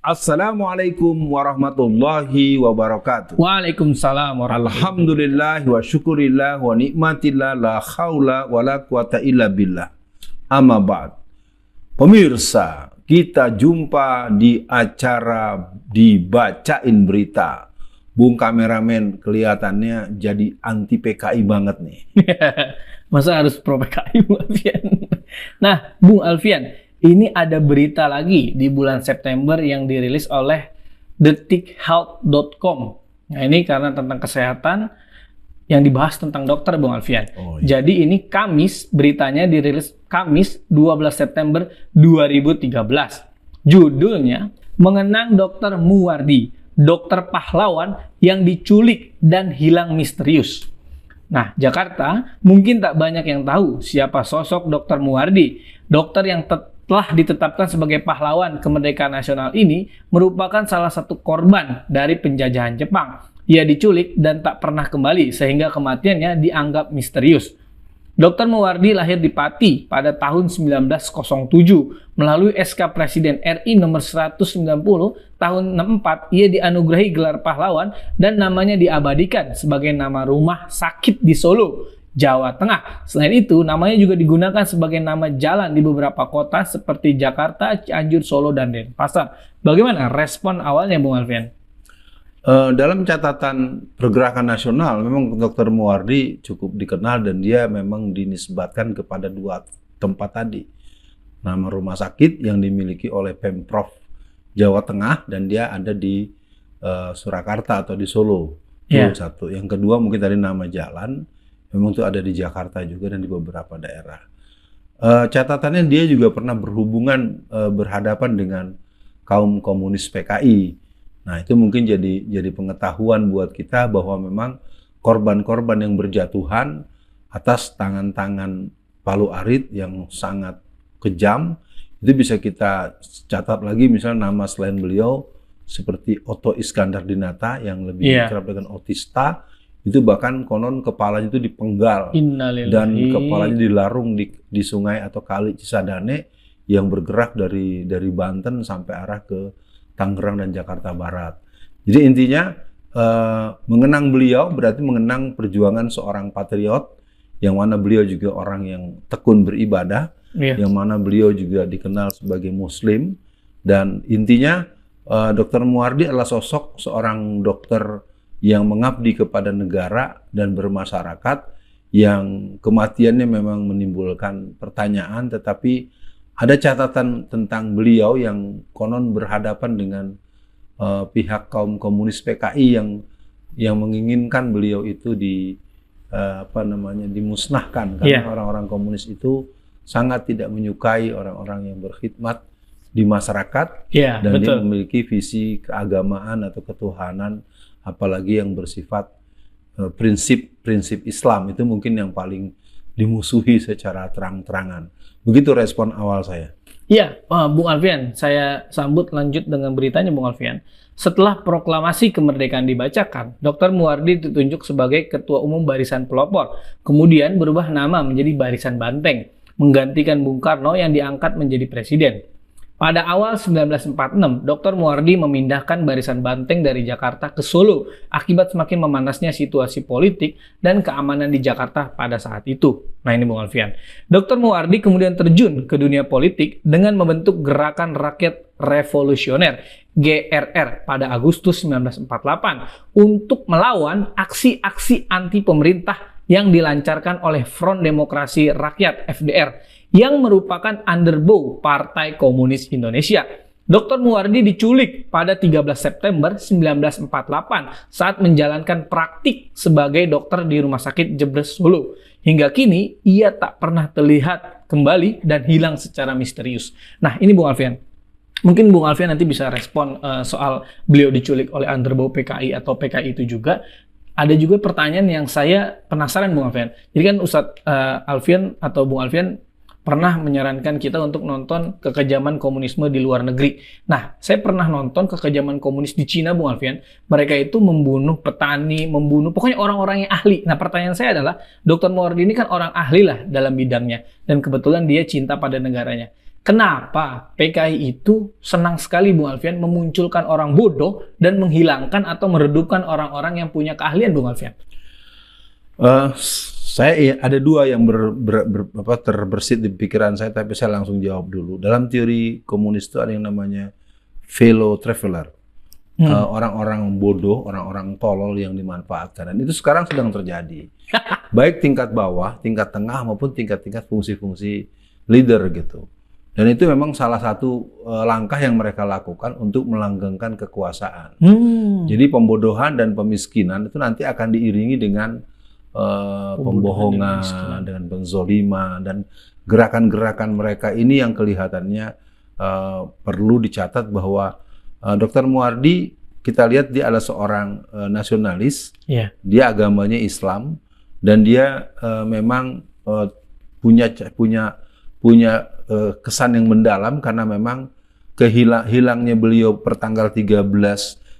Assalamualaikum warahmatullahi wabarakatuh. Waalaikumsalam warahmatullahi wabarakatuh. Alhamdulillah wa syukurillah wa nikmatillah la haula wa la quwata illa billah. Amma ba'd. Pemirsa, kita jumpa di acara Dibacain Berita. Bung kameramen kelihatannya jadi anti PKI banget nih. Masa harus pro PKI, Bung Alfian? Nah, Bung Alfian, ini ada berita lagi di bulan September yang dirilis oleh detikhealth.com. Nah, ini karena tentang kesehatan yang dibahas tentang dokter, Bung Alfian. Oh, iya. Jadi ini Kamis, beritanya dirilis Kamis 12 September 2013. Judulnya, Mengenang Dr. Muwardi, dokter pahlawan yang diculik dan hilang misterius. Nah, Jakarta mungkin tak banyak yang tahu siapa sosok Dr. Muwardi. Dokter yang telah ditetapkan sebagai pahlawan kemerdekaan nasional ini merupakan salah satu korban dari penjajahan Jepang. Ia diculik dan tak pernah kembali sehingga kematiannya dianggap misterius. Dr. Muwardi lahir di Pati pada tahun 1907 melalui SK Presiden RI nomor 190 tahun 64. Ia dianugerahi gelar pahlawan dan namanya diabadikan sebagai nama rumah sakit di Solo, Jawa Tengah. Selain itu, namanya juga digunakan sebagai nama jalan di beberapa kota seperti Jakarta, Cianjur, Solo, dan Denpasar. Bagaimana respon awalnya, Bung Alfian? Dalam catatan pergerakan nasional, memang Dr. Muwardi cukup dikenal dan dia memang dinisbatkan kepada dua tempat tadi. Nama rumah sakit yang dimiliki oleh Pemprov Jawa Tengah dan dia ada di Surakarta atau di Solo. Itu satu. Yang kedua mungkin tadi nama jalan. Memang itu ada di Jakarta juga dan di beberapa daerah. Catatannya dia juga pernah berhadapan dengan kaum komunis PKI. Nah itu mungkin jadi pengetahuan buat kita bahwa memang korban-korban yang berjatuhan atas tangan-tangan Palu Arit yang sangat kejam, itu bisa kita catat lagi misalnya nama selain beliau seperti Otto Iskandar Dinata yang lebih dikenal dengan Otista. Itu bahkan konon kepalanya itu dipenggal dan kepalanya dilarung di sungai atau kali Cisadane yang bergerak dari Banten sampai arah ke Tangerang dan Jakarta Barat. Jadi intinya mengenang beliau berarti mengenang perjuangan seorang patriot yang mana beliau juga orang yang tekun beribadah, yang mana beliau juga dikenal sebagai Muslim dan intinya Dr. Muwardi adalah sosok seorang dokter yang mengabdi kepada negara dan bermasyarakat yang kematiannya memang menimbulkan pertanyaan, tetapi ada catatan tentang beliau yang konon berhadapan dengan pihak kaum komunis PKI yang menginginkan beliau itu dimusnahkan karena orang-orang komunis itu sangat tidak menyukai orang-orang yang berkhidmat di masyarakat dan dia memiliki visi keagamaan atau ketuhanan, apalagi yang bersifat prinsip-prinsip Islam itu mungkin yang paling dimusuhi secara terang-terangan. Begitu respon awal saya. Iya, Bung Alfian, saya sambut lanjut dengan beritanya, Bung Alfian. Setelah proklamasi kemerdekaan dibacakan, Dr. Muwardi ditunjuk sebagai Ketua Umum Barisan Pelopor, kemudian berubah nama menjadi Barisan Banteng, menggantikan Bung Karno yang diangkat menjadi presiden. Pada awal 1946, Dr. Muwardi memindahkan Barisan Banteng dari Jakarta ke Solo akibat semakin memanasnya situasi politik dan keamanan di Jakarta pada saat itu. Nah ini Bung Alfian. Dr. Muwardi kemudian terjun ke dunia politik dengan membentuk Gerakan Rakyat Revolusioner GRR pada Agustus 1948 untuk melawan aksi-aksi anti pemerintah yang dilancarkan oleh Front Demokrasi Rakyat FDR yang merupakan underbow Partai Komunis Indonesia. Dr. Muwardi diculik pada 13 September 1948 saat menjalankan praktik sebagai dokter di Rumah Sakit Jebres Solo. Hingga kini, ia tak pernah terlihat kembali dan hilang secara misterius. Nah, ini Bung Alfian. Mungkin Bung Alfian nanti bisa respon soal beliau diculik oleh underbow PKI atau PKI itu juga. Ada juga pertanyaan yang saya penasaran Bung Alfian. Jadi kan Ustadz Alfian atau Bung Alfian pernah menyarankan kita untuk nonton kekejaman komunisme di luar negeri. Nah, saya pernah nonton kekejaman komunis di Cina, Bung Alfian. Mereka itu membunuh petani, pokoknya orang-orang yang ahli. Nah, pertanyaan saya adalah, Dr. Muwardi ini kan orang ahli lah dalam bidangnya. Dan kebetulan dia cinta pada negaranya. Kenapa PKI itu senang sekali Bung Alfian memunculkan orang bodoh dan menghilangkan atau meredupkan orang-orang yang punya keahlian, Bung Alfian? Saya ada dua yang terbersit di pikiran saya, tapi saya langsung jawab dulu. Dalam teori komunis itu ada yang namanya fellow traveler. Orang-orang bodoh, orang-orang tolol yang dimanfaatkan. Dan itu sekarang sedang terjadi. Baik tingkat bawah, tingkat tengah, maupun tingkat-tingkat fungsi-fungsi leader gitu. Dan itu memang salah satu langkah yang mereka lakukan untuk melanggengkan kekuasaan. Jadi pembodohan dan pemiskinan itu nanti akan diiringi dengan pembohongan, dengan penzoliman, dan gerakan-gerakan mereka ini yang kelihatannya perlu dicatat bahwa Dr. Muardi, kita lihat dia adalah seorang nasionalis, dia agamanya Islam, dan dia memang punya kesan yang mendalam karena memang hilangnya beliau pertanggal 13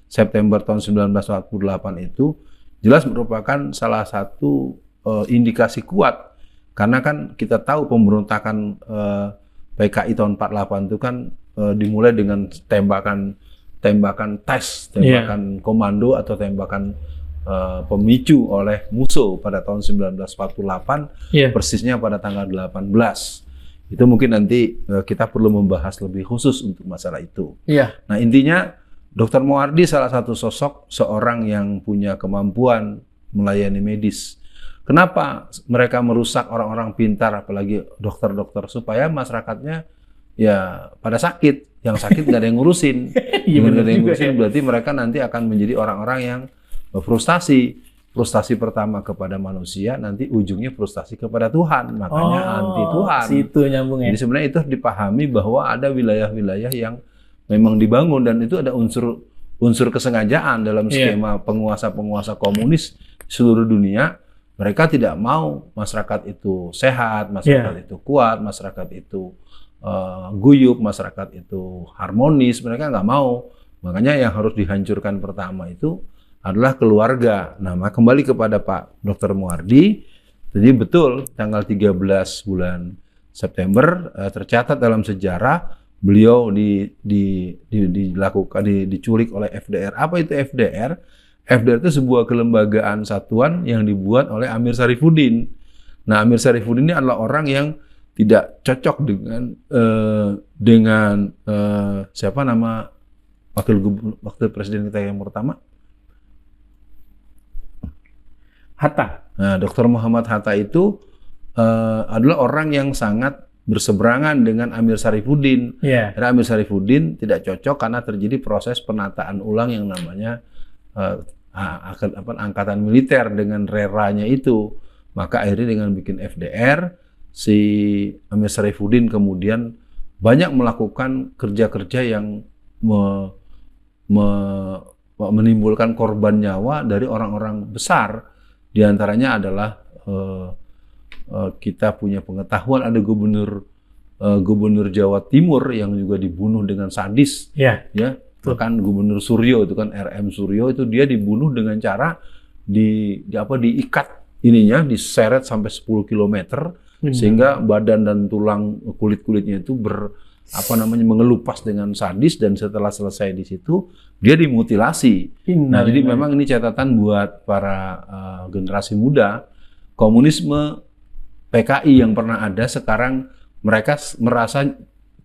September tahun 1948 itu jelas merupakan salah satu indikasi kuat, karena kan kita tahu pemberontakan PKI tahun 48 itu kan dimulai dengan tembakan tes, tembakan komando atau tembakan pemicu oleh musuh pada tahun 1948, persisnya pada tanggal 18. Itu mungkin nanti kita perlu membahas lebih khusus untuk masalah itu. Nah, intinya Dr. Muardi salah satu sosok seorang yang punya kemampuan melayani medis. Kenapa mereka merusak orang-orang pintar, apalagi dokter-dokter, supaya masyarakatnya ya pada sakit. Yang sakit nggak ada yang ngurusin. Nggak ada yang ngurusin, berarti mereka nanti akan menjadi orang-orang yang frustasi. Frustasi pertama kepada manusia, nanti ujungnya frustasi kepada Tuhan. Makanya anti Tuhan. Situ nyambung ya. Jadi sebenarnya itu dipahami bahwa ada wilayah-wilayah yang memang dibangun, dan itu ada unsur kesengajaan dalam skema penguasa-penguasa komunis seluruh dunia. Mereka tidak mau masyarakat itu sehat, masyarakat itu kuat, masyarakat itu guyup, masyarakat itu harmonis. Mereka nggak mau. Makanya yang harus dihancurkan pertama itu adalah keluarga. Nah, kembali kepada Pak Dr. Muardi, jadi betul tanggal 13 bulan September tercatat dalam sejarah beliau diculik oleh FDR. Apa itu FDR? FDR itu sebuah kelembagaan satuan yang dibuat oleh Amir Syarifuddin. Nah, Amir Syarifuddin ini adalah orang yang tidak cocok dengan siapa nama wakil presiden kita yang pertama? Hatta. Nah, Dr. Muhammad Hatta itu adalah orang yang sangat berseberangan dengan Amir Syarifuddin. Karena Amir Syarifuddin tidak cocok karena terjadi proses penataan ulang yang namanya angkatan militer dengan reranya itu. Maka akhirnya dengan bikin FDR, si Amir Syarifuddin kemudian banyak melakukan kerja-kerja yang menimbulkan korban nyawa dari orang-orang besar. Di antaranya adalah kita punya pengetahuan ada gubernur Jawa Timur yang juga dibunuh dengan sadis, ya. Bahkan Gubernur Suryo itu kan RM Suryo itu dia dibunuh dengan cara diikat ininya, diseret sampai 10 km sehingga badan dan tulang kulit-kulitnya itu mengelupas dengan sadis, dan setelah selesai di situ dia dimutilasi. Nah, jadi memang ini catatan buat para generasi muda. Komunisme PKI yang pernah ada sekarang mereka merasa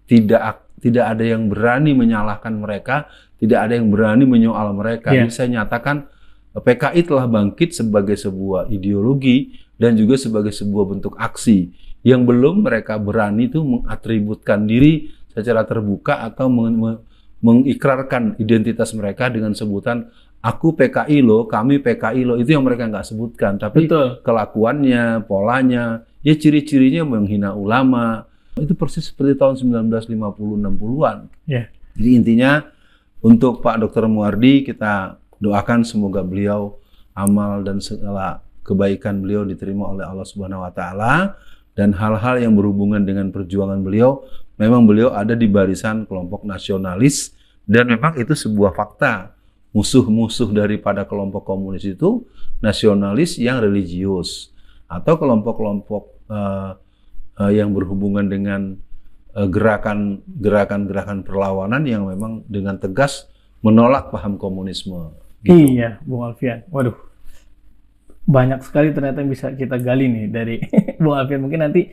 tidak ada yang berani menyalahkan mereka, tidak ada yang berani menyoal mereka. Jadi saya nyatakan PKI telah bangkit sebagai sebuah ideologi dan juga sebagai sebuah bentuk aksi yang belum mereka berani itu mengatributkan diri secara terbuka atau mengikrarkan identitas mereka dengan sebutan aku PKI loh, kami PKI loh. Itu yang mereka nggak sebutkan, tapi kelakuannya, polanya, ya ciri-cirinya menghina ulama. Itu persis seperti tahun 1950-60-an. Jadi intinya untuk Pak Dr. Muardi kita doakan semoga beliau amal dan segala kebaikan beliau diterima oleh Allah Subhanahu wa taala, dan hal-hal yang berhubungan dengan perjuangan beliau, memang beliau ada di barisan kelompok nasionalis, dan memang itu sebuah fakta. Musuh-musuh daripada kelompok komunis itu nasionalis yang religius, atau kelompok-kelompok yang berhubungan dengan gerakan-gerakan perlawanan yang memang dengan tegas menolak paham komunisme. Gitu. Iya, Bung Alfian. Waduh, banyak sekali ternyata yang bisa kita gali nih dari Bung Alfian. Mungkin nanti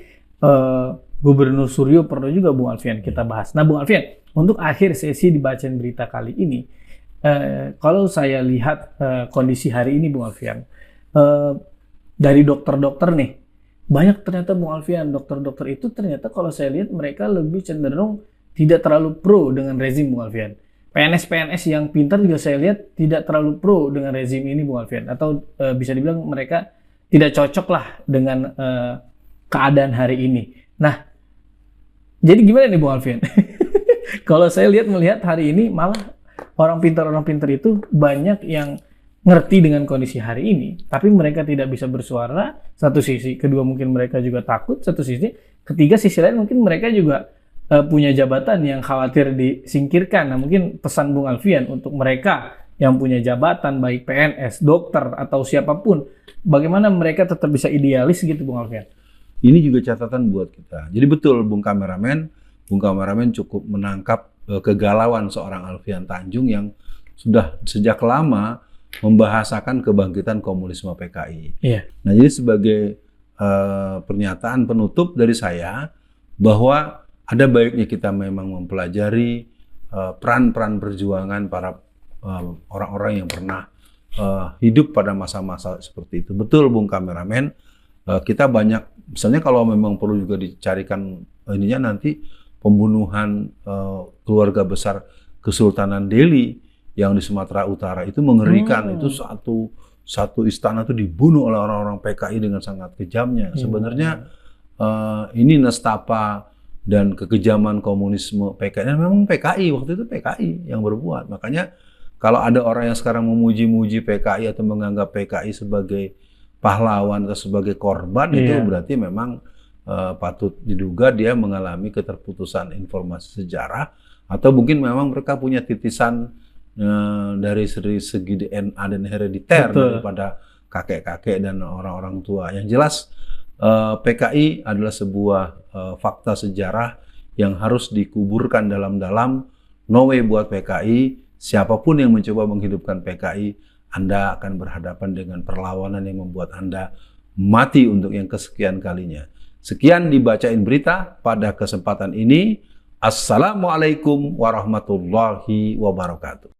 Gubernur Suryo perlu juga Bung Alfian kita bahas. Nah, Bung Alfian, untuk akhir sesi dibacain berita kali ini, kalau saya lihat kondisi hari ini, Bung Alfian, dari dokter-dokter nih, banyak ternyata Bung Alfian, dokter-dokter itu ternyata kalau saya lihat mereka lebih cenderung tidak terlalu pro dengan rezim, Bung Alfian. PNS-PNS yang pintar juga saya lihat tidak terlalu pro dengan rezim ini, Bung Alfian. Atau bisa dibilang mereka tidak cocok lah dengan keadaan hari ini. Nah, jadi gimana nih Bung Alfian? Kalau saya melihat hari ini malah orang pintar itu banyak yang ngerti dengan kondisi hari ini, tapi mereka tidak bisa bersuara, satu sisi. Kedua, mungkin mereka juga takut, satu sisi. Ketiga, sisi lain mungkin mereka juga punya jabatan yang khawatir disingkirkan. Nah, mungkin pesan Bung Alfian untuk mereka yang punya jabatan, baik PNS, dokter, atau siapapun, bagaimana mereka tetap bisa idealis gitu, Bung Alfian? Ini juga catatan buat kita. Jadi betul Bung Kameramen cukup menangkap kegalauan seorang Alfian Tanjung yang sudah sejak lama membahasakan kebangkitan komunisme PKI. Iya. Nah, jadi sebagai pernyataan penutup dari saya bahwa ada baiknya kita memang mempelajari peran-peran perjuangan para orang-orang yang pernah hidup pada masa-masa seperti itu. Betul Bung Kameramen, kita banyak, misalnya kalau memang perlu juga dicarikan ininya nanti pembunuhan keluarga besar Kesultanan Delhi yang di Sumatera Utara itu mengerikan. Itu satu istana itu dibunuh oleh orang-orang PKI dengan sangat kejamnya. Sebenarnya ini nestapa dan kekejaman komunisme PKI, dan memang PKI waktu itu PKI yang berbuat. Makanya kalau ada orang yang sekarang memuji-muji PKI atau menganggap PKI sebagai pahlawan atau sebagai korban, itu berarti memang patut diduga dia mengalami keterputusan informasi sejarah, atau mungkin memang mereka punya titisan dari segi DNA dan herediter daripada kakek-kakek dan orang-orang tua. Yang jelas PKI adalah sebuah fakta sejarah yang harus dikuburkan dalam-dalam. No way buat PKI. Siapapun yang mencoba menghidupkan PKI, Anda akan berhadapan dengan perlawanan yang membuat Anda mati untuk yang kesekian kalinya. Sekian dibacain berita pada kesempatan ini. Assalamualaikum warahmatullahi wabarakatuh.